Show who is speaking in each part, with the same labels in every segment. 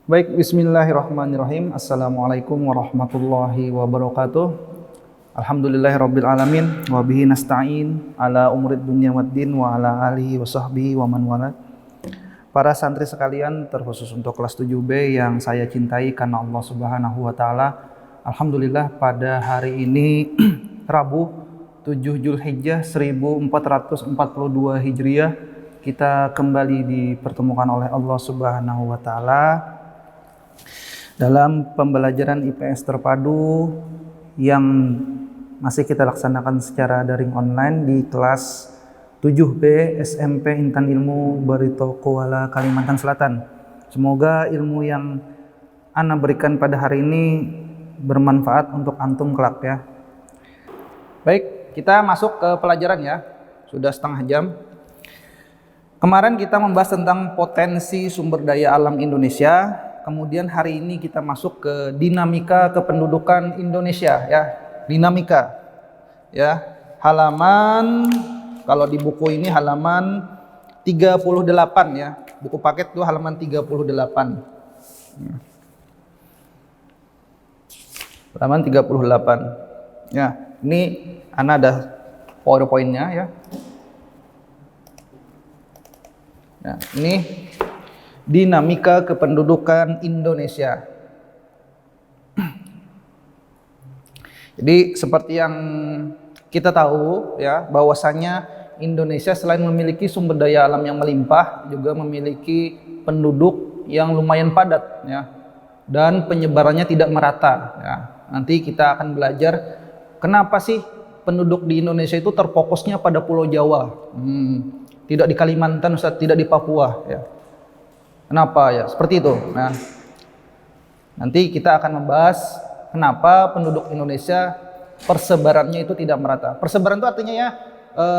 Speaker 1: Baik, bismillahirrahmanirrahim. Assalamualaikum warahmatullahi wabarakatuh. Alhamdulillahirabbil alamin wa bihi nasta'in ala umurid dunya waddin wa ala alihi wa sahbihi wa man wala. Para santri sekalian, terkhusus untuk kelas 7B yang saya cintai karena Allah Subhanahu wa taala. Alhamdulillah pada hari ini Rabu 7 Zulhijjah 1442 Hijriah kita kembali dipertemukan oleh Allah Subhanahu wa taala dalam pembelajaran IPS terpadu yang masih kita laksanakan secara daring online di kelas 7B SMP Intan Ilmu Barito Kuala Kalimantan Selatan. Semoga ilmu yang Ana berikan pada hari ini bermanfaat untuk antum kelak ya. Baik, kita masuk ke pelajaran ya. Sudah setengah jam. Kemarin kita membahas tentang potensi sumber daya alam Indonesia. Kemudian hari ini kita masuk ke dinamika kependudukan Indonesia ya. Dinamika ya. Halaman, kalau di buku ini halaman 38 ya. Buku paket itu halaman 38. Halaman 38. Ya, ini Ana ada PowerPoint-nya ya. Nah, ini dinamika kependudukan Indonesia. Jadi seperti yang kita tahu ya, bahwasanya Indonesia selain memiliki sumber daya alam yang melimpah, juga memiliki penduduk yang lumayan padat ya, dan penyebarannya tidak merata ya. Nanti kita akan belajar kenapa sih penduduk di Indonesia itu terfokusnya pada Pulau Jawa. Tidak di Kalimantan, Ustaz, tidak di Papua ya. Kenapa ya? Seperti itu. Nah, nanti kita akan membahas kenapa penduduk Indonesia persebarannya itu tidak merata. Persebaran itu artinya ya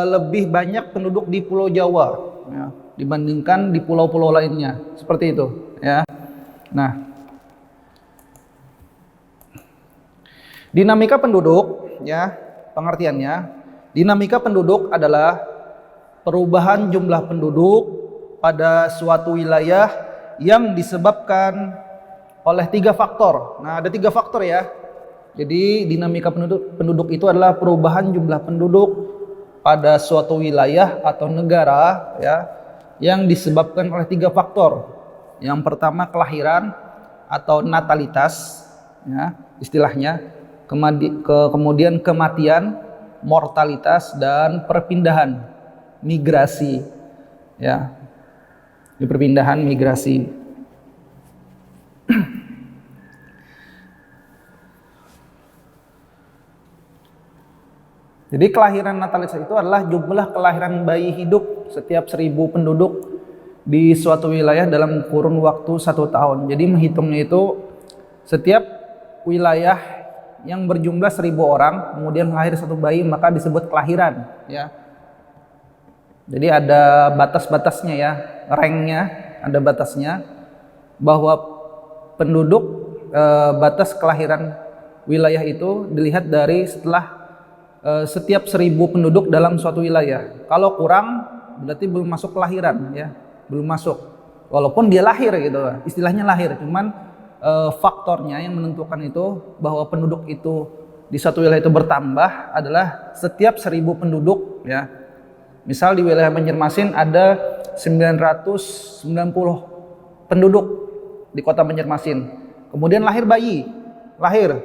Speaker 1: lebih banyak penduduk di Pulau Jawa ya, dibandingkan di pulau-pulau lainnya. Seperti itu ya. Nah, dinamika penduduk ya, pengertiannya, dinamika penduduk adalah perubahan jumlah penduduk pada suatu wilayah yang disebabkan oleh 3 faktor. Nah, ada 3 faktor ya. Jadi dinamika penduduk itu adalah perubahan jumlah penduduk pada suatu wilayah atau negara ya, yang disebabkan oleh 3 faktor. Yang pertama kelahiran atau natalitas ya, istilahnya. Kemudian kematian, mortalitas, dan perpindahan, migrasi ya. Di perpindahan migrasi. Jadi kelahiran natalitas itu adalah jumlah kelahiran bayi hidup setiap 1000 penduduk di suatu wilayah dalam kurun waktu 1 tahun. Jadi menghitungnya itu setiap wilayah yang berjumlah 1000 orang kemudian lahir 1 bayi, maka disebut kelahiran ya. Jadi ada batas-batasnya ya, ranknya ada batasnya, bahwa penduduk batas kelahiran wilayah itu dilihat dari setelah setiap 1000 penduduk dalam suatu wilayah. Kalau kurang berarti belum masuk kelahiran ya, belum masuk. Walaupun dia lahir gitu, istilahnya lahir, cuman faktornya yang menentukan itu bahwa penduduk itu di suatu wilayah itu bertambah adalah setiap 1000 penduduk ya. Misal di wilayah Banjarmasin ada 990 penduduk di kota Banjarmasin. Kemudian lahir bayi, lahir.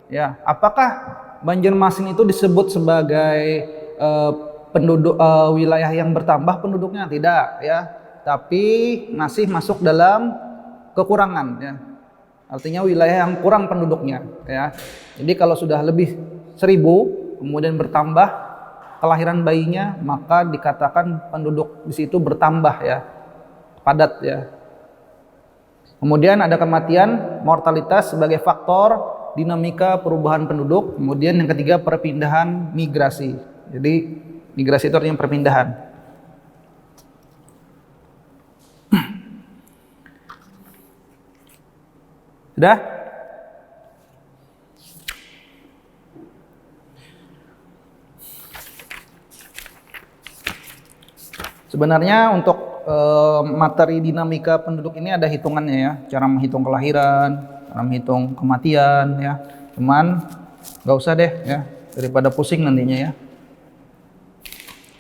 Speaker 1: Ya, apakah Banjarmasin itu disebut sebagai penduduk wilayah yang bertambah penduduknya? Tidak, ya. Tapi masih masuk dalam kekurangan, ya. Artinya wilayah yang kurang penduduknya, ya. Jadi kalau sudah lebih 1000 kemudian bertambah kelahiran bayinya, maka dikatakan penduduk di situ bertambah ya, padat ya. Kemudian ada kematian, mortalitas sebagai faktor dinamika perubahan penduduk. Kemudian yang ketiga perpindahan migrasi. Jadi migrasi itu artinya perpindahan. Sudah? Sebenarnya untuk materi dinamika penduduk ini ada hitungannya ya, cara menghitung kelahiran, cara menghitung kematian ya. Cuman nggak usah deh ya, daripada pusing nantinya ya.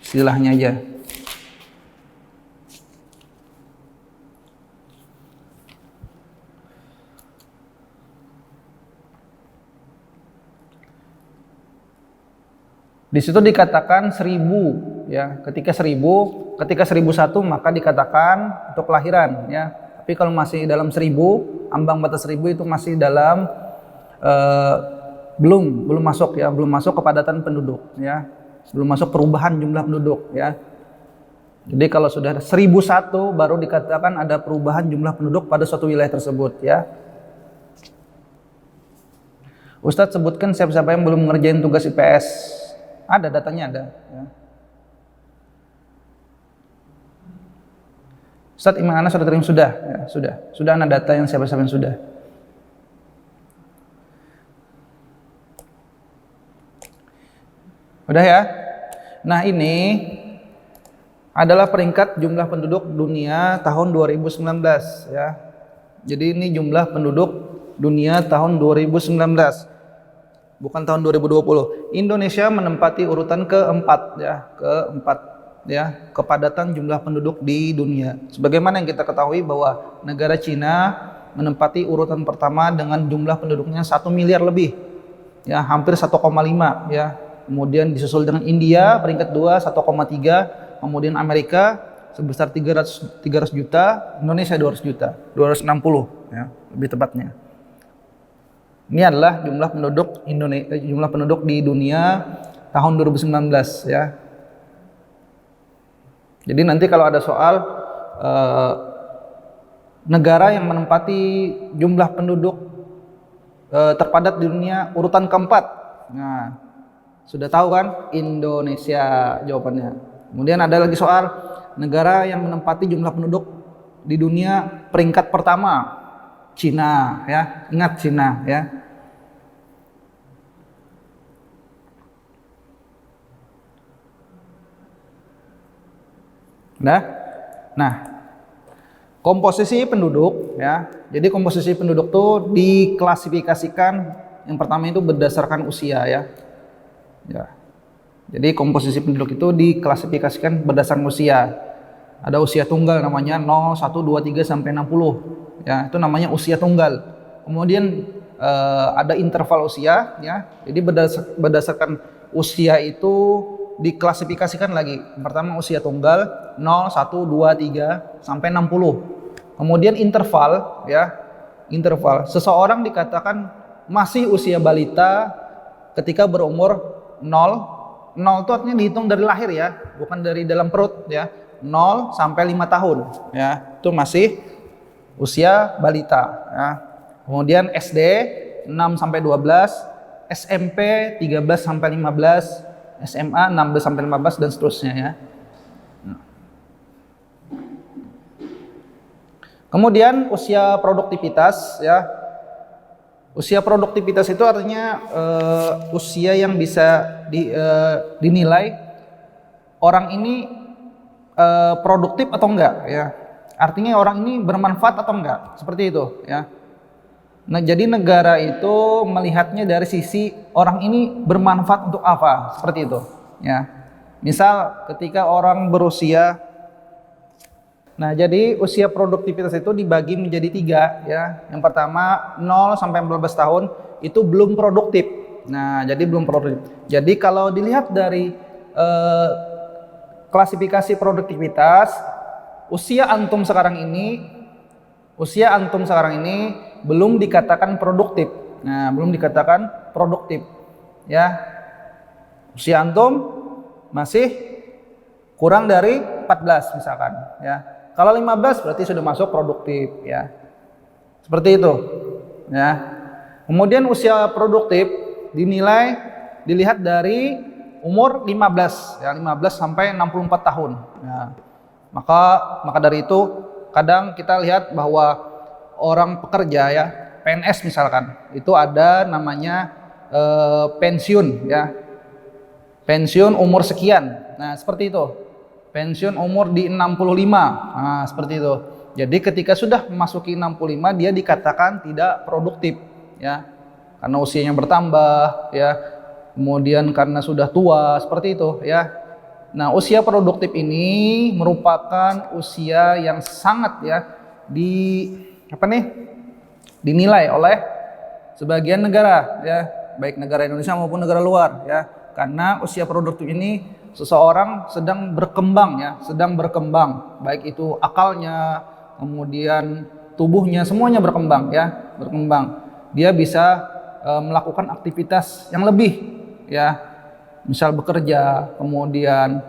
Speaker 1: Istilahnya aja. Di situ dikatakan 1000 ya. Ketika 1001 maka dikatakan untuk kelahiran ya. Tapi kalau masih dalam 1000, ambang batas 1000 itu masih dalam belum masuk ya, belum masuk kepadatan penduduk ya. Belum masuk perubahan jumlah penduduk ya. Jadi kalau sudah 1001 baru dikatakan ada perubahan jumlah penduduk pada suatu wilayah tersebut ya. Ustadz sebutkan siapa-siapa yang belum ngerjain tugas IPS. Ada datanya ada. Ya. Ustadz Iman Anas sudah terima sudah, ya, sudah ada data yang siapa-siapa yang sudah. Udah ya. Nah ini adalah peringkat jumlah penduduk dunia tahun 2019 ya. Jadi ini jumlah penduduk dunia tahun 2019. Bukan tahun 2020. Indonesia menempati urutan keempat ya, kepadatan jumlah penduduk di dunia. Sebagaimana yang kita ketahui bahwa negara Cina menempati urutan pertama dengan jumlah penduduknya 1 miliar lebih. Ya, hampir 1,5 ya. Kemudian disusul dengan India peringkat 2 1,3, kemudian Amerika sebesar 300 juta, Indonesia 200 juta, 260 ya, lebih tepatnya. Ini adalah jumlah penduduk di dunia tahun 2019 ya. Jadi nanti kalau ada soal negara yang menempati jumlah penduduk terpadat di dunia urutan keempat. Nah, sudah tahu kan? Indonesia jawabannya. Kemudian ada lagi soal negara yang menempati jumlah penduduk di dunia peringkat pertama. Cina ya, ingat Cina ya. Nah, komposisi penduduk ya. Jadi komposisi penduduk tuh diklasifikasikan yang pertama itu berdasarkan usia ya. Ya. Jadi komposisi penduduk itu diklasifikasikan berdasarkan usia. Ada usia tunggal namanya 0, 1, 2, 3 sampai 60. Ya, itu namanya usia tunggal. Kemudian ada interval usia ya. Jadi berdasarkan usia itu diklasifikasikan lagi. Pertama usia tunggal 0, 1, 2, 3 sampai 60. Kemudian interval ya. Interval. Seseorang dikatakan masih usia balita ketika berumur 0. 0 itu artinya dihitung dari lahir ya, bukan dari dalam perut ya. 0 sampai 5 tahun ya. Itu masih usia balita ya. Kemudian SD 6 sampai 12, SMP 13 sampai 15, SMA 16 sampai 15 dan seterusnya ya. Kemudian usia produktivitas ya. Usia produktivitas itu artinya usia yang bisa dinilai orang ini produktif atau enggak ya. Artinya orang ini bermanfaat atau enggak, seperti itu ya. Nah, jadi negara itu melihatnya dari sisi orang ini bermanfaat untuk apa, seperti itu ya. Misal ketika orang berusia, nah jadi usia produktivitas itu dibagi menjadi 3 ya. Yang pertama 0 sampai 14 tahun itu belum produktif. Nah, jadi belum produktif. Jadi kalau dilihat dari klasifikasi produktivitas, usia antum sekarang ini belum dikatakan produktif. Nah, belum dikatakan produktif ya. Usia antum masih kurang dari 14 misalkan ya. Kalau 15 berarti sudah masuk produktif ya. Seperti itu ya. Kemudian usia produktif dilihat dari umur 15 ya, 15 sampai 64 tahun ya. Maka dari itu kadang kita lihat bahwa orang pekerja ya, PNS misalkan, itu ada namanya pensiun ya. Pensiun umur sekian. Nah, seperti itu. pensiun umur di 65. Nah, seperti itu. Jadi ketika sudah memasuki 65 dia dikatakan tidak produktif ya. Karena usianya bertambah ya. Kemudian karena sudah tua, seperti itu ya. Nah, usia produktif ini merupakan usia yang sangat ya dinilai oleh sebagian negara ya, baik negara Indonesia maupun negara luar ya. Karena usia produktif ini seseorang sedang berkembang ya, sedang berkembang, baik itu akalnya, kemudian tubuhnya, semuanya berkembang ya, berkembang. Dia bisa melakukan aktivitas yang lebih ya, misal bekerja, kemudian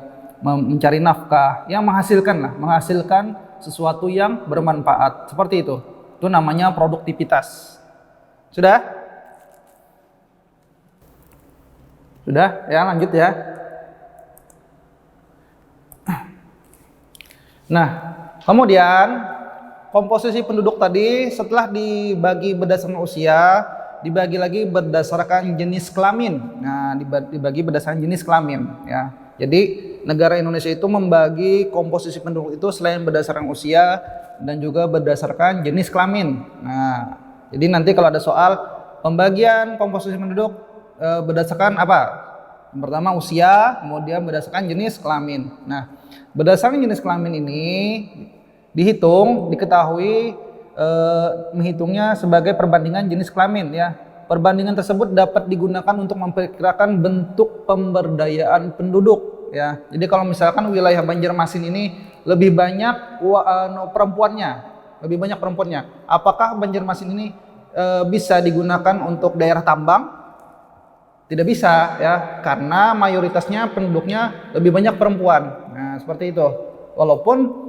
Speaker 1: mencari nafkah yang menghasilkan sesuatu yang bermanfaat, seperti itu. Itu namanya produktivitas. Sudah? Sudah ya, lanjut ya. Nah, kemudian komposisi penduduk tadi setelah dibagi berdasarkan usia, dibagi lagi berdasarkan jenis kelamin. Nah, dibagi berdasarkan jenis kelamin ya. Jadi negara Indonesia itu membagi komposisi penduduk itu selain berdasarkan usia dan juga berdasarkan jenis kelamin. Nah, jadi nanti kalau ada soal pembagian komposisi penduduk berdasarkan apa? Yang pertama usia, kemudian berdasarkan jenis kelamin. Nah, berdasarkan jenis kelamin ini diketahui menghitungnya sebagai perbandingan jenis kelamin ya. Perbandingan tersebut dapat digunakan untuk memperkirakan bentuk pemberdayaan penduduk ya. Jadi kalau misalkan wilayah Banjarmasin ini lebih banyak perempuannya, apakah Banjarmasin ini bisa digunakan untuk daerah tambang? Tidak bisa ya, karena mayoritasnya penduduknya lebih banyak perempuan. Nah, seperti itu. Walaupun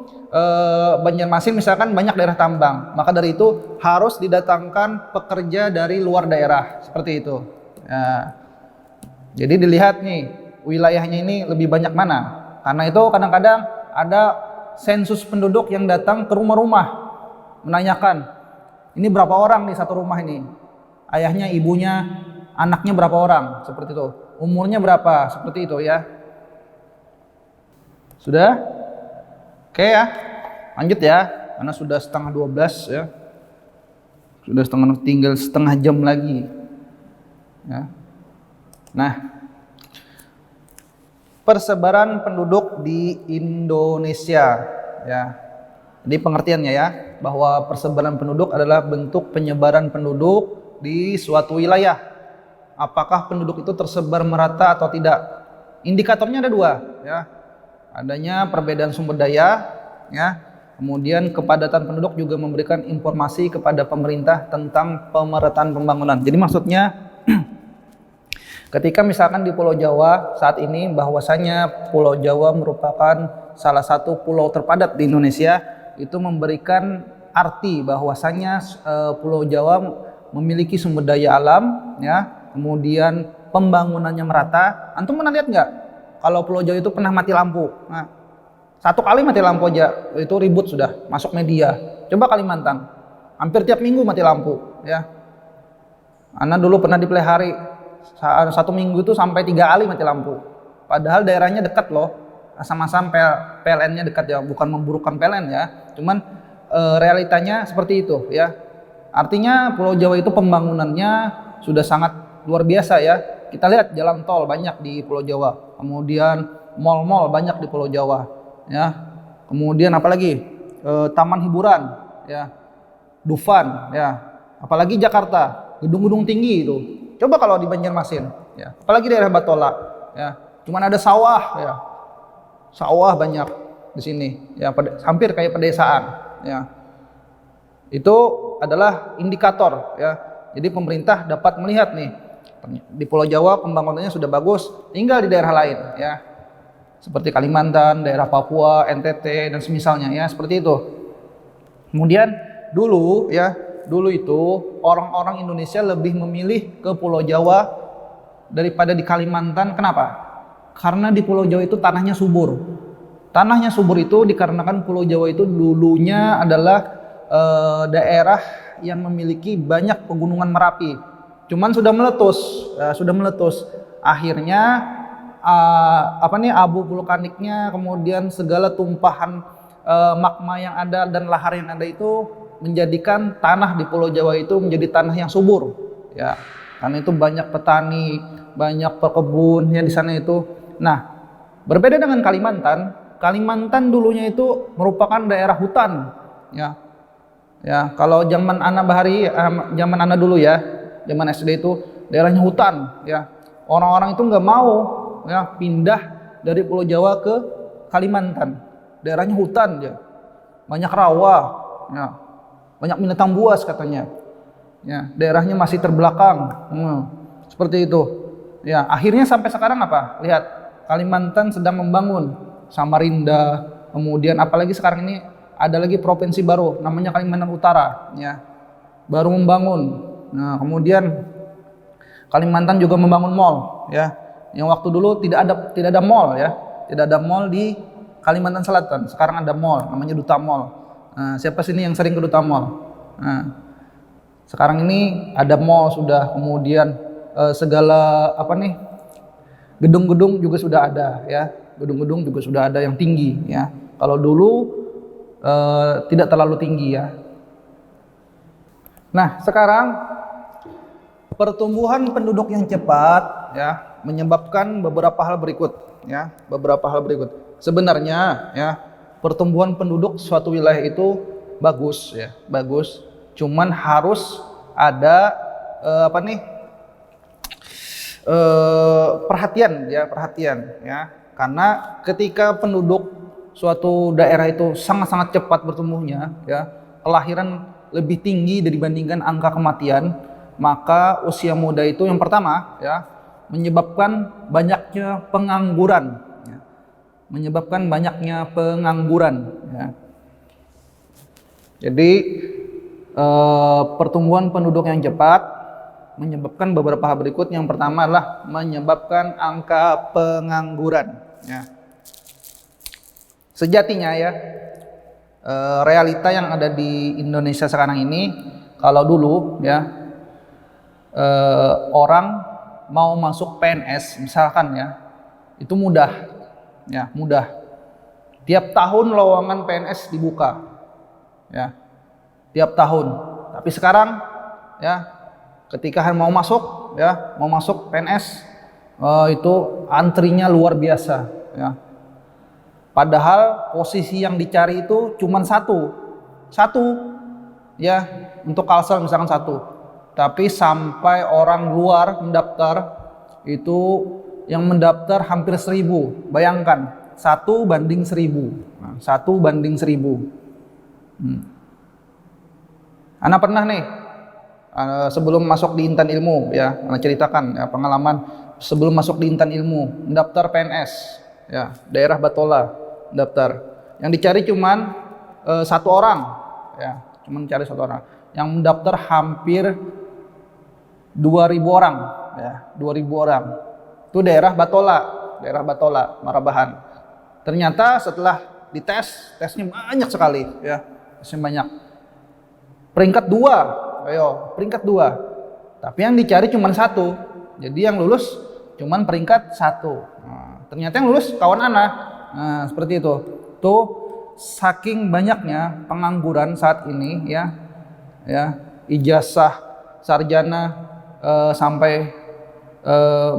Speaker 1: Banjarmasin misalkan banyak daerah tambang, maka dari itu harus didatangkan pekerja dari luar daerah, seperti itu. Ya. Jadi dilihat nih wilayahnya ini lebih banyak mana. Karena itu kadang-kadang ada sensus penduduk yang datang ke rumah-rumah menanyakan, ini berapa orang nih satu rumah ini? Ayahnya, ibunya, anaknya berapa orang? Seperti itu. Umurnya berapa? Seperti itu ya. Sudah? Oke ya, lanjut ya, karena sudah setengah 12 ya, tinggal setengah jam lagi ya. Nah, persebaran penduduk di Indonesia ya. Jadi pengertiannya ya, bahwa persebaran penduduk adalah bentuk penyebaran penduduk di suatu wilayah. Apakah penduduk itu tersebar merata atau tidak? Indikatornya ada dua ya. Adanya perbedaan sumber daya ya, kemudian kepadatan penduduk juga memberikan informasi kepada pemerintah tentang pemerataan pembangunan. Jadi maksudnya ketika misalkan di Pulau Jawa saat ini, bahwasanya Pulau Jawa merupakan salah satu pulau terpadat di Indonesia, itu memberikan arti bahwasanya Pulau Jawa memiliki sumber daya alam ya, kemudian pembangunannya merata. Antum pernah lihat nggak kalau Pulau Jawa itu pernah mati lampu? Nah, satu kali mati lampu aja itu ribut sudah, masuk media. Coba Kalimantan, hampir tiap minggu mati lampu ya. Ana dulu pernah dipelihari satu minggu itu sampai 3 kali mati lampu. Padahal daerahnya dekat loh, sama-sama PLN-nya dekat ya, bukan memburukan PLN ya. Cuman realitanya seperti itu ya. Artinya Pulau Jawa itu pembangunannya sudah sangat luar biasa ya. Kita lihat jalan tol banyak di Pulau Jawa, kemudian mal-mal banyak di Pulau Jawa ya, kemudian apalagi taman hiburan ya, Dufan ya, apalagi Jakarta, gedung-gedung tinggi itu. Coba kalau di Banjarmasin ya, apalagi daerah Batola ya, cuman ada sawah ya, sawah banyak di sini ya, hampir kayak pedesaan ya. Itu adalah indikator ya. Jadi pemerintah dapat melihat nih, di Pulau Jawa pembangunannya sudah bagus, tinggal di daerah lain ya, seperti Kalimantan, daerah Papua, NTT dan semisalnya ya, seperti itu. Kemudian dulu itu orang-orang Indonesia lebih memilih ke Pulau Jawa daripada di Kalimantan. Kenapa? Karena di Pulau Jawa itu tanahnya subur. Tanahnya subur itu dikarenakan Pulau Jawa itu dulunya adalah daerah yang memiliki banyak pegunungan Merapi. Cuman sudah meletus. Akhirnya abu vulkaniknya, kemudian segala tumpahan magma yang ada dan lahar yang ada itu menjadikan tanah di Pulau Jawa itu menjadi tanah yang subur, ya. Karena itu banyak petani, banyak pekebun ya di sana itu. Nah, berbeda dengan Kalimantan. Kalimantan dulunya itu merupakan daerah hutan, ya. Ya, kalau zaman Ana Bahari, zaman Ana dulu ya, zaman SD itu daerahnya hutan, ya. Orang-orang itu nggak mau ya pindah dari Pulau Jawa ke Kalimantan. Daerahnya hutan ya. Banyak rawa, ya. Banyak binatang buas katanya. Ya, daerahnya masih terbelakang. Seperti itu. Ya, akhirnya sampai sekarang apa? Lihat, Kalimantan sedang membangun Samarinda, kemudian apalagi sekarang ini ada lagi provinsi baru namanya Kalimantan Utara, ya. Baru membangun. Nah, kemudian Kalimantan juga membangun mall, ya. Yang waktu dulu tidak ada mall, ya. Tidak ada mall di Kalimantan Selatan. Sekarang ada mall namanya Duta Mall. Nah, siapa sini yang sering ke Duta Mall? Nah, sekarang ini ada mall sudah, kemudian segala gedung-gedung juga sudah ada, ya. Gedung-gedung juga sudah ada yang tinggi, ya. Kalau dulu tidak terlalu tinggi, ya. Nah, sekarang pertumbuhan penduduk yang cepat, ya, menyebabkan beberapa hal berikut, ya. Beberapa hal berikut. Sebenarnya, ya, pertumbuhan penduduk suatu wilayah itu bagus, ya, bagus. Cuman harus ada perhatian, ya, karena ketika penduduk suatu daerah itu sangat-sangat cepat bertumbuhnya, ya, kelahiran lebih tinggi dibandingkan angka kematian, maka usia muda itu yang pertama, ya, menyebabkan banyaknya pengangguran, ya. Ya. Jadi pertumbuhan penduduk yang cepat menyebabkan beberapa hal berikut. Yang pertama adalah menyebabkan angka pengangguran, ya. Sejatinya, ya, realita yang ada di Indonesia sekarang ini, kalau dulu, ya, orang mau masuk PNS misalkan, ya, itu mudah, ya, mudah. Tiap tahun lowongan PNS dibuka, ya, tiap tahun. Tapi sekarang, ya, ketika mau masuk, ya, mau masuk PNS, itu antrinya luar biasa, ya. Padahal posisi yang dicari itu cuma satu, ya, untuk Kalsel misalkan satu. Tapi sampai orang luar mendaftar itu yang mendaftar hampir 1000. Bayangkan, 1:1000. Nah, 1:1000. Ana pernah nih sebelum masuk di Intan Ilmu, ya, Ana ceritakan, ya, pengalaman sebelum masuk di Intan Ilmu, mendaftar PNS, ya, daerah Batola. Daftar yang dicari cuman satu orang, ya, cuman cari satu orang. Yang mendaftar hampir 2000 orang, ya, 2000 orang. Itu daerah Batola, Marabahan. Ternyata setelah tesnya banyak sekali, ya, tesnya banyak. Peringkat 2, tapi yang dicari cuman satu. Jadi yang lulus cuman peringkat 1. Nah, ternyata yang lulus kawan Ana. Nah, seperti itu. Tuh, saking banyaknya pengangguran saat ini, ya, ijazah sarjana sampai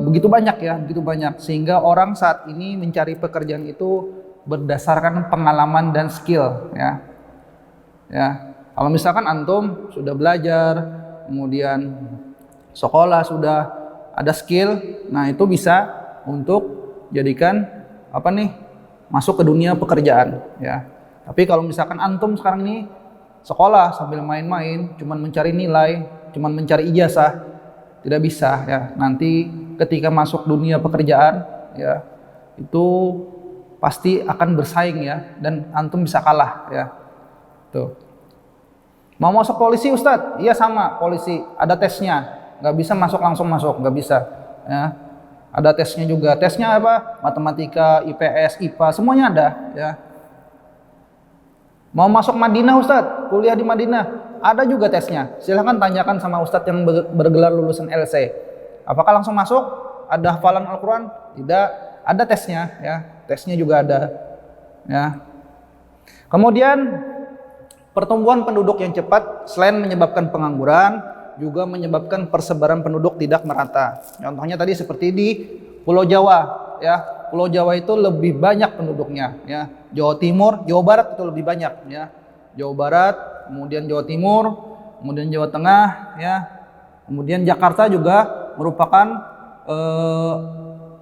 Speaker 1: begitu banyak, ya, begitu banyak, sehingga orang saat ini mencari pekerjaan itu berdasarkan pengalaman dan skill, ya. Kalau misalkan antum sudah belajar, kemudian sekolah sudah ada skill, nah itu bisa untuk jadikan masuk ke dunia pekerjaan, ya. Tapi kalau misalkan antum sekarang ini sekolah sambil main-main, cuman mencari nilai, cuman mencari ijazah, tidak bisa, ya. Nanti ketika masuk dunia pekerjaan, ya, itu pasti akan bersaing, ya, dan antum bisa kalah, ya. Tuh. Mau masuk polisi, Ustadz? Iya, sama, polisi ada tesnya, nggak bisa langsung masuk, nggak bisa, ya. Ada tesnya juga. Tesnya apa? Matematika, IPS, IPA, semuanya ada, ya. Mau masuk Madinah, Ustadz, kuliah di Madinah, ada juga tesnya. Silahkan tanyakan sama Ustadz yang bergelar lulusan LC. Apakah langsung masuk? Ada hafalan Al-Quran? Tidak. ada tesnya ya, tesnya juga ada ya. Kemudian pertumbuhan penduduk yang cepat selain menyebabkan pengangguran juga menyebabkan persebaran penduduk tidak merata. Contohnya tadi seperti di Pulau Jawa ya. Pulau Jawa itu lebih banyak penduduknya ya. Jawa Timur, Jawa Barat itu lebih banyak ya. Jawa Barat, kemudian Jawa Timur, kemudian Jawa Tengah ya. Kemudian Jakarta juga merupakan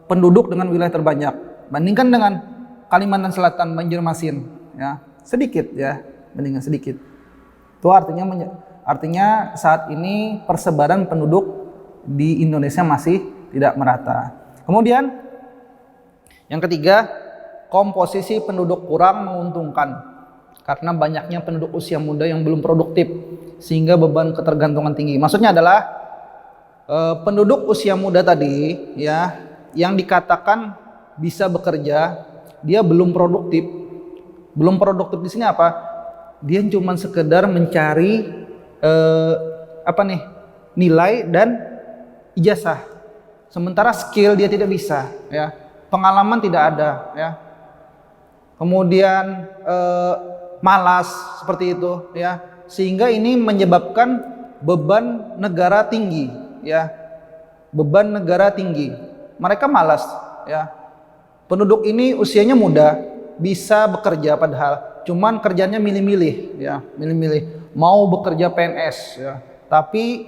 Speaker 1: penduduk dengan wilayah terbanyak. Bandingkan dengan Kalimantan Selatan, Banjarmasin ya. Sedikit ya, bandingkan sedikit. Itu artinya saat ini persebaran penduduk di Indonesia masih tidak merata. Kemudian yang ketiga, komposisi penduduk kurang menguntungkan karena banyaknya penduduk usia muda yang belum produktif sehingga beban ketergantungan tinggi. Maksudnya adalah penduduk usia muda tadi ya yang dikatakan bisa bekerja, dia belum produktif. Belum produktif di sini apa? Dia cuma sekedar mencari nilai dan ijazah. Sementara skill dia tidak bisa ya. Pengalaman tidak ada ya. Kemudian malas seperti itu ya. Sehingga ini menyebabkan beban negara tinggi ya. Beban negara tinggi. Mereka malas ya. Penduduk ini usianya muda, bisa bekerja padahal cuman kerjanya milih-milih ya, milih-milih. Mau bekerja PNS ya, tapi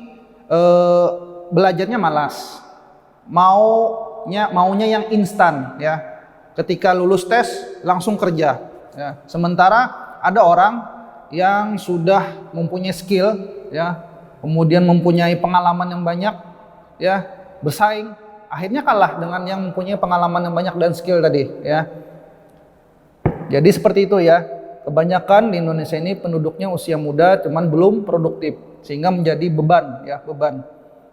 Speaker 1: belajarnya malas. Maunya yang instan ya. Ketika lulus tes langsung kerja ya. Sementara ada orang yang sudah mempunyai skill ya, kemudian mempunyai pengalaman yang banyak ya, bersaing, akhirnya kalah dengan yang mempunyai pengalaman yang banyak dan skill tadi ya. Jadi seperti itu ya. Kebanyakan di Indonesia ini penduduknya usia muda cuman belum produktif sehingga menjadi beban ya,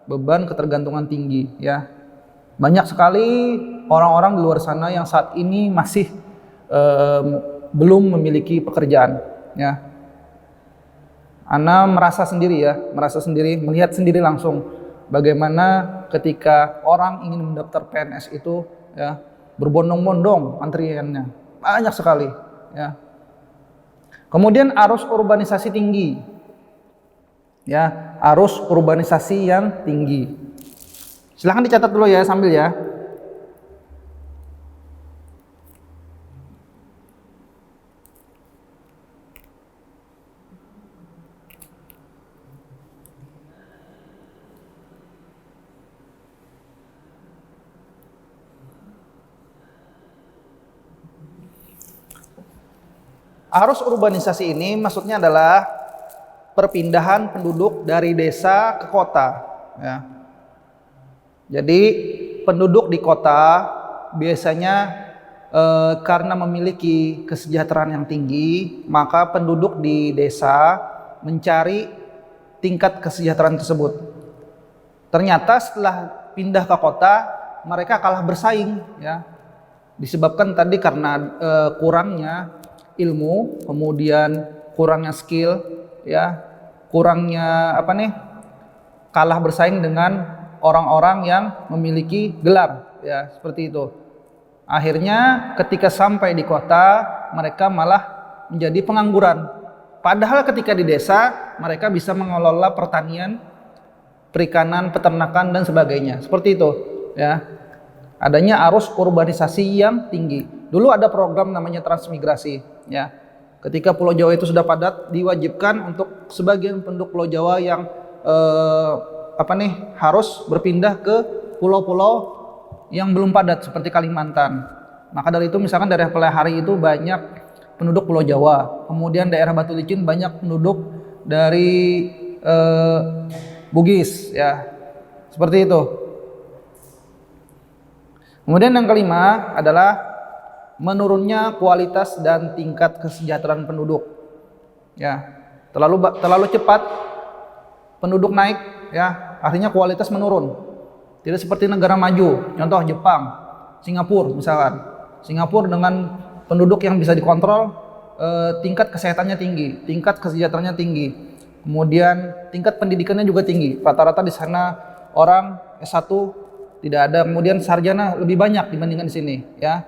Speaker 1: beban ketergantungan tinggi ya. Banyak sekali orang-orang di luar sana yang saat ini masih belum memiliki pekerjaan ya. Ana merasa sendiri ya, melihat sendiri langsung bagaimana ketika orang ingin mendaftar PNS itu ya, berbondong-bondong antriannya, banyak sekali ya. Kemudian arus urbanisasi tinggi ya, arus urbanisasi yang tinggi. Silahkan dicatat dulu ya sambil ya. Arus urbanisasi ini maksudnya adalah perpindahan penduduk dari desa ke kota ya. Jadi penduduk di kota biasanya karena memiliki kesejahteraan yang tinggi, maka penduduk di desa mencari tingkat kesejahteraan tersebut. Ternyata setelah pindah ke kota mereka kalah bersaing ya. Disebabkan tadi karena kurangnya ilmu, kemudian kurangnya skill ya, kurangnya kalah bersaing dengan orang-orang yang memiliki gelar ya, seperti itu. Akhirnya ketika sampai di kota mereka malah menjadi pengangguran. Padahal ketika di desa mereka bisa mengelola pertanian, perikanan, peternakan dan sebagainya. Seperti itu ya. Adanya arus urbanisasi yang tinggi. Dulu ada program namanya transmigrasi ya. Ketika Pulau Jawa itu sudah padat, diwajibkan untuk sebagian penduduk Pulau Jawa yang harus berpindah ke pulau-pulau yang belum padat seperti Kalimantan. Maka dari itu misalkan daerah Pelihari itu banyak penduduk Pulau Jawa. Kemudian daerah Batu Licin banyak penduduk dari Bugis ya. Seperti itu. Kemudian yang kelima adalah menurunnya kualitas dan tingkat kesejahteraan penduduk. Ya, terlalu cepat penduduk naik, ya, artinya kualitas menurun. Tidak seperti negara maju, contoh Jepang, Singapura misalkan. Singapura dengan penduduk yang bisa dikontrol, tingkat kesehatannya tinggi, tingkat kesejahteraannya tinggi. Kemudian tingkat pendidikannya juga tinggi. Rata-rata di sana orang S1 Tidak ada. Kemudian sarjana lebih banyak dibandingkan di sini, ya.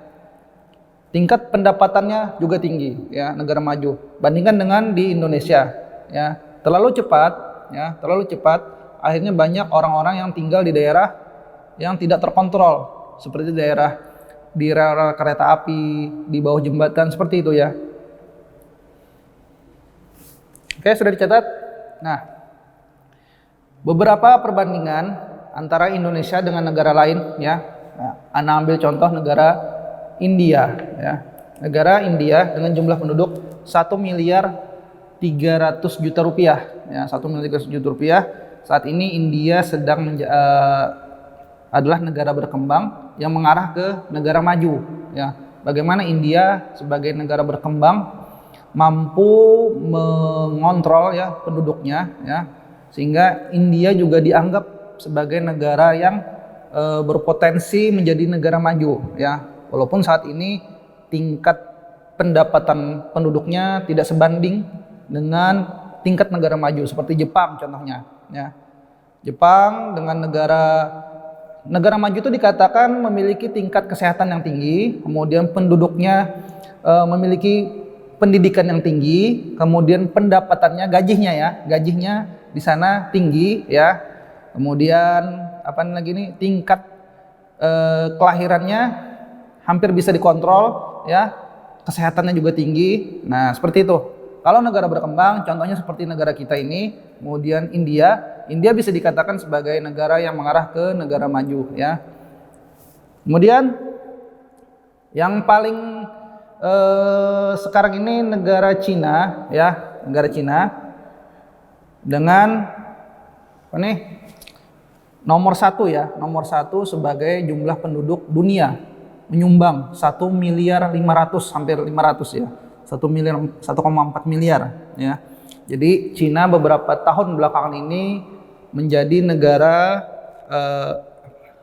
Speaker 1: Tingkat pendapatannya juga tinggi, ya, negara maju. Bandingkan dengan di Indonesia, ya. Terlalu cepat, ya, terlalu cepat. Akhirnya banyak orang-orang yang tinggal di daerah yang tidak terkontrol, seperti daerah di rel kereta api, di bawah jembatan, seperti itu, ya. Oke, sudah dicatat. Nah, beberapa perbandingan antara Indonesia dengan negara lain, ya. Nah, Anda ambil contoh negara India, ya. Negara India dengan jumlah penduduk 1.300.000.000 rupiah, ya. 1.300.000.000 rupiah. Saat ini India sedang adalah negara berkembang yang mengarah ke negara maju, ya. Bagaimana India sebagai negara berkembang mampu mengontrol, ya, penduduknya, ya, sehingga India juga dianggap sebagai negara yang berpotensi menjadi negara maju, ya, walaupun saat ini tingkat pendapatan penduduknya tidak sebanding dengan tingkat negara maju seperti Jepang contohnya, ya. Jepang dengan negara maju itu dikatakan memiliki tingkat kesehatan yang tinggi, kemudian penduduknya memiliki pendidikan yang tinggi, kemudian pendapatannya, gajinya di sana tinggi, ya. Kemudian apa lagi nih, tingkat kelahirannya hampir bisa dikontrol, ya. Kesehatannya juga tinggi. Nah, seperti itu. Kalau negara berkembang, contohnya seperti negara kita ini, kemudian India bisa dikatakan sebagai negara yang mengarah ke negara maju, ya. Kemudian yang paling sekarang ini negara Cina, ya, negara Cina dengan apa nih, nomor satu, ya, nomor satu sebagai jumlah penduduk dunia, menyumbang 1.500.000.000, hampir 500, ya, 1,4 miliar, ya. Jadi Cina beberapa tahun belakangan ini menjadi negara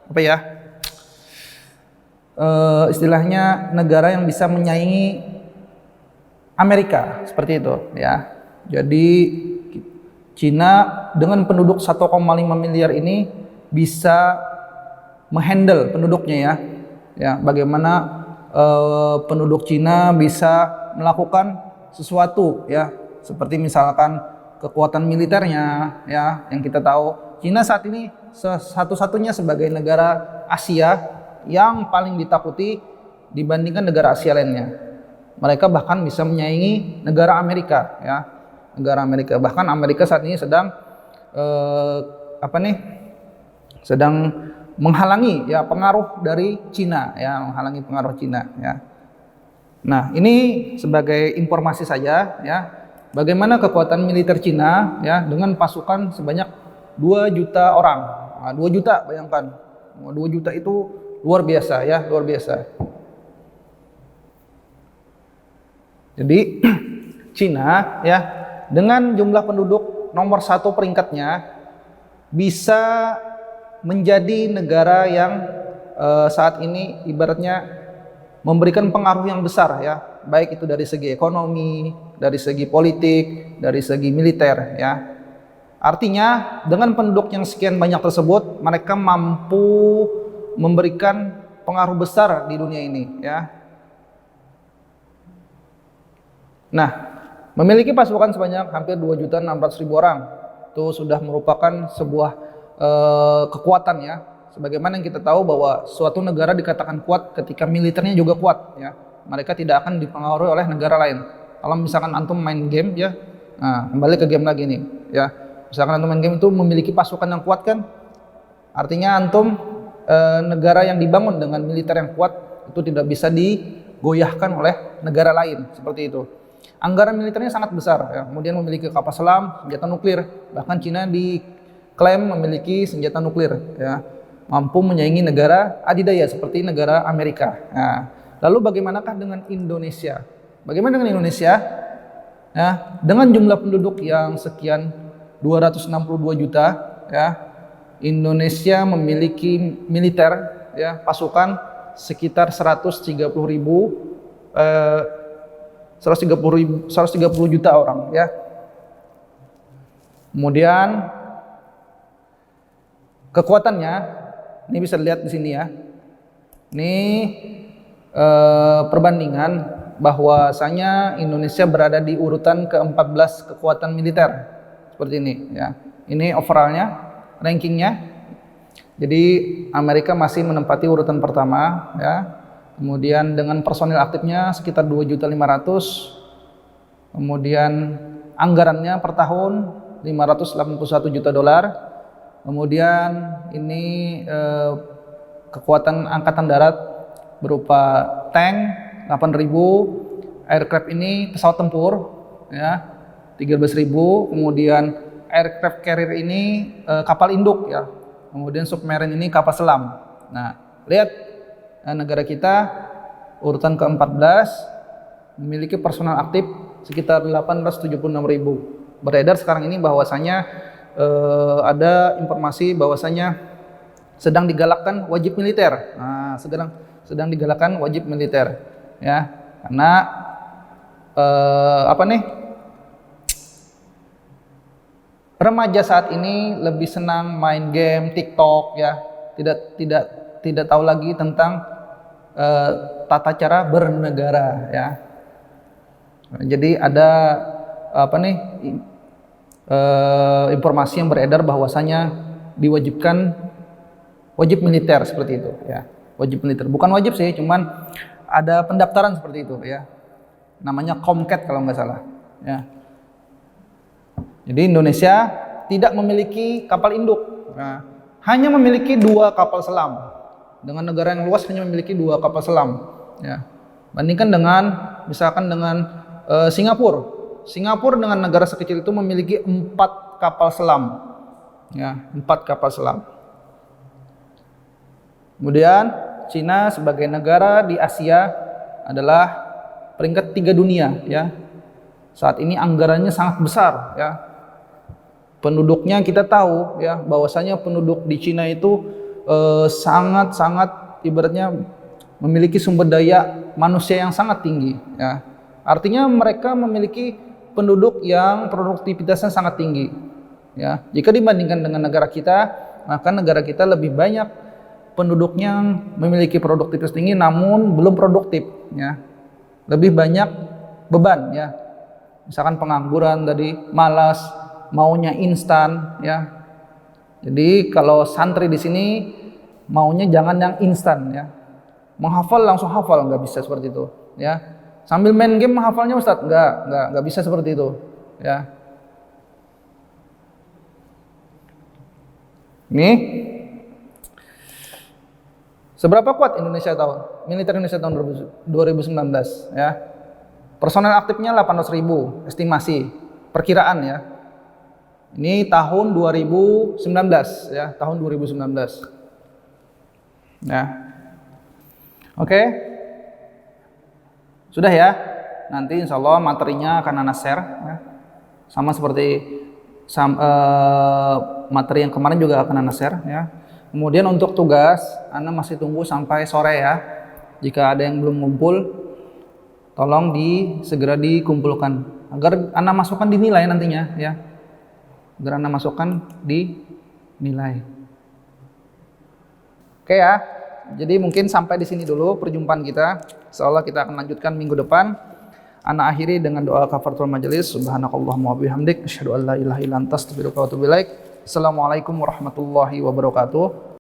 Speaker 1: apa ya, istilahnya negara yang bisa menyaingi Amerika, seperti itu, ya. Jadi Cina dengan penduduk 1,5 miliar ini bisa menghandle penduduknya, ya. Ya, bagaimana penduduk Cina bisa melakukan sesuatu, ya, seperti misalkan kekuatan militernya, ya, yang kita tahu Cina saat ini satu-satunya sebagai negara Asia yang paling ditakuti dibandingkan negara Asia lainnya. Mereka bahkan bisa menyaingi negara Amerika, ya, negara Amerika. Bahkan Amerika saat ini sedang sedang menghalangi, ya, pengaruh dari Cina, ya, menghalangi pengaruh Cina, ya. Nah, ini sebagai informasi saja, ya, bagaimana kekuatan militer Cina, ya, dengan pasukan sebanyak 2 juta orang. Nah, 2 juta, bayangkan, 2 juta itu luar biasa, ya, luar biasa. Jadi Cina, ya, dengan jumlah penduduk nomor 1 peringkatnya bisa menjadi negara yang saat ini ibaratnya memberikan pengaruh yang besar, ya, baik itu dari segi ekonomi, dari segi politik, dari segi militer, ya. Artinya dengan penduduk yang sekian banyak tersebut, mereka mampu memberikan pengaruh besar di dunia ini, ya. Nah, memiliki pasukan sebanyak hampir 2.600.000 orang itu sudah merupakan sebuah kekuatan, ya. Sebagaimana yang kita tahu bahwa suatu negara dikatakan kuat ketika militernya juga kuat, ya. Mereka tidak akan dipengaruhi oleh negara lain. Kalau misalkan antum main game, ya, nah, kembali ke game lagi nih, ya. Misalkan antum main game itu memiliki pasukan yang kuat, kan, artinya antum negara yang dibangun dengan militer yang kuat itu tidak bisa digoyahkan oleh negara lain, seperti itu. Anggaran militernya sangat besar, ya. Kemudian memiliki kapal selam, senjata nuklir. Bahkan Cina diklaim memiliki senjata nuklir, ya, mampu menyaingi negara adidaya seperti negara Amerika. Nah, lalu bagaimanakah dengan Indonesia? Bagaimana dengan Indonesia? Ya, dengan jumlah penduduk yang sekian 262 juta, ya, Indonesia memiliki militer, ya, pasukan sekitar 130 juta orang, ya. Kemudian kekuatannya Ini bisa dilihat di sini ya. Ini perbandingan bahwasanya Indonesia berada di urutan ke-14 kekuatan militer. Seperti ini ya. Ini overallnya, rankingnya. Jadi Amerika masih menempati urutan pertama ya. Kemudian dengan personil aktifnya sekitar 2.500.000. Kemudian anggarannya per tahun 581 juta dolar. Kemudian ini kekuatan angkatan darat berupa tank 8.000, aircraft ini pesawat tempur ya 13.000, kemudian aircraft carrier ini kapal induk ya. Kemudian submarine ini kapal selam. Nah, lihat negara kita urutan ke-14 memiliki personal aktif sekitar 876.000. Beredar sekarang ini bahwasanya ada informasi bahwasanya sedang digalakkan wajib militer. Nah, sedang digalakkan wajib militer, ya, karena remaja saat ini lebih senang main game, TikTok, ya, tidak tahu lagi tentang tata cara bernegara, ya. Jadi ada informasi yang beredar bahwasanya wajib militer seperti itu ya. Wajib militer, bukan wajib sih, cuman ada pendaftaran seperti itu ya. Namanya Comcat kalau nggak salah ya. Jadi Indonesia tidak memiliki kapal induk, nah, hanya memiliki 2 kapal selam. Dengan negara yang luas hanya memiliki 2 kapal selam ya. Bandingkan dengan misalkan dengan Singapura dengan negara sekecil itu memiliki 4 kapal selam ya, 4 kapal selam. Kemudian Cina sebagai negara di Asia adalah peringkat 3 dunia ya. Saat ini anggarannya sangat besar ya. Penduduknya kita tahu ya bahwasanya penduduk di Cina itu sangat ibaratnya memiliki sumber daya manusia yang sangat tinggi ya. Artinya mereka memiliki penduduk yang produktivitasnya sangat tinggi ya. Jika dibandingkan dengan negara kita, maka negara kita lebih banyak penduduknya yang memiliki produktivitas tinggi namun belum produktif ya. Lebih banyak beban ya. Misalkan pengangguran tadi, malas, maunya instan ya. Jadi kalau santri di sini maunya jangan yang instan ya. Menghafal langsung hafal, nggak bisa seperti itu ya. Sambil main game menghafalnya Ustadz, nggak bisa seperti itu ya. Ini seberapa kuat militer Indonesia tahun 2019 ya. Personel aktifnya 800.000 estimasi, perkiraan ya. Ini tahun 2019 ya, tahun 2019. Ya. Oke. Sudah ya. Nanti insya Allah materinya akan Ana share ya. Sama seperti materi yang kemarin juga akan Ana share ya. Kemudian untuk tugas, Ana masih tunggu sampai sore ya. Jika ada yang belum ngumpul, tolong segera dikumpulkan agar Ana masukkan di nilai nantinya ya. Agar Ana masukkan di nilai. Oke ya. Jadi mungkin sampai di sini dulu perjumpaan kita. Insyaallah kita akan lanjutkan minggu depan. Ana akhiri dengan doa kafaratul majelis. Subhanakallahumma wa bihamdik asyhadu an la ilaha illa anta astaghfiruka wa atubu ilaik. Assalamualaikum warahmatullahi wabarakatuh.